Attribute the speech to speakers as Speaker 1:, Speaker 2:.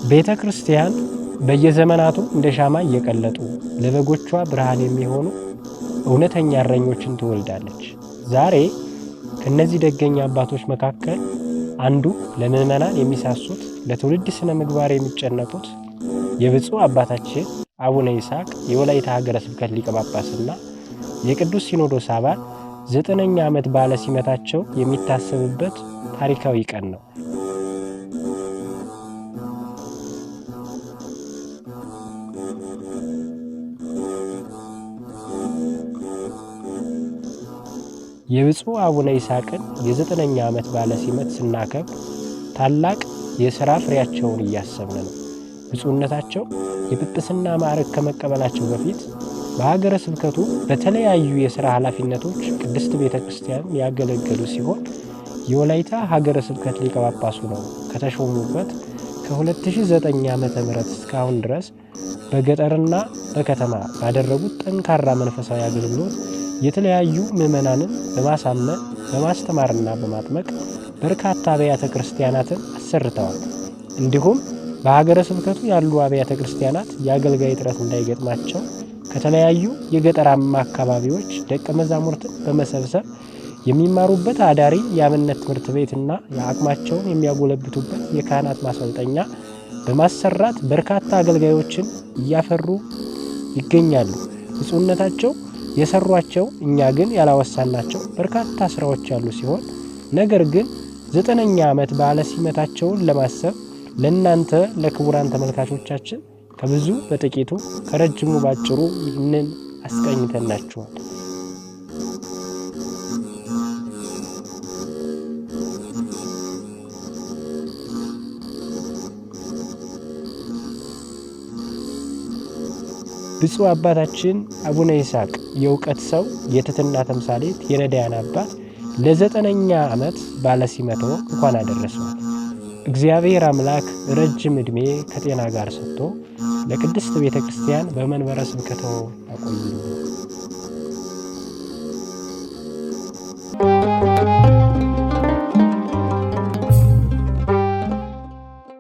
Speaker 1: ቤተክርስቲያን በየዘመናቱ እንደ ሻማ እየቀለጡ ለበጎቿ ብርሃን የሚሆኑ እውነተኛ እረኞችን ትወልዳለች። ዛሬ ከነዚህ ደገኛ አባቶች መካከል አንዱ ለምዕመናን የሚሳሱት ለትውልድ ስነ ምግባር የሚጨነቁት የብፁዕ አባታችን አቡነ ይስሐቅ የወላይታ ሀገረ ስብከት ሊቀ ጳጳስና የቅዱስ ሲኖዶስ አባል 9ኛ ዓመት በዓለ ሲመታቸው የሚታሰብበት ታሪካዊ ቀን ነው። የብፁዕ አቡነ ይስሐቅን የ9ኛ ዓመት በዓለ ሲመት ስናከብር ታላቅ የሥራ ፍሬያቸውን እያሰብን ነው። ብፁዕነታቸው የጵጵስና ማዕረግ ከመቀበላቸው በፊት በሀገረ ስብከቱ በተለያዩ የሥራ ኃላፊነቶች ቅድስት ቤተ ክርስቲያን ያገለገሉ ሲሆን የወላይታ ሀገረ ስብከት ሊቀ ጳጳሱ ነው ከተሾሙበት ከ2009 ዓመተ ምህረት እስካሁን ድረስ በገጠርና በከተማ ባደረጉት ጠንካራ መንፈሳዊ አገልግሎት የተለያዩ ምዕመናንን በማሳመን በማስተማርና በማጥመቅ በርካታ አብያተ ክርስቲያናትን አሰርተዋል። እንዲሁም በሀገረ ስብከቱ ያሉ አብያተ ክርስቲያናት የአገልጋይ እጥረት እንዳይገጥማቸው ከተለያዩ የገጠራማ አካባቢዎች ደቀ መዛሙርትን በመሰብሰብ የሚማሩበት አዳሪ የአብነት ትምህርት ቤትና የአቅማቸውን የሚያጎለብቱበት የካህናት ማሰልጠኛ በማሰራት በርካታ አገልጋዮችን እያፈሩ ይገኛሉ። ብፁዕነታቸው የሰሯቸው እኛ ግን ያላወሳናቸው በርካታ ስራዎች ያሉ ሲሆን ነገር ግን 9ኛ ዓመት በዓለ ሲመታቸውን ለማሰብ ለእናንተ ለክቡራን ተመልካቾቻችን ከብዙ በጥቂቱ ከረጅሙ ባጭሩ ይህንን አስቀኝተናችኋል። ብፁዕ አባታችን አቡነ ይስሐቅ የእውቀት ሰው፣ የትሕትና ተምሳሌት፣ የነዳያን አባት ለ9ኛ ዓመት በዓለ ሲመትዎ እንኳን አደረሰዎት። እግዚአብሔር አምላክ ረጅም ዕድሜ ከጤና ጋር ሰጥቶ ለቅድስት ቤተ ክርስቲያን በመንበረ ስብከትዎ ያቆይልን።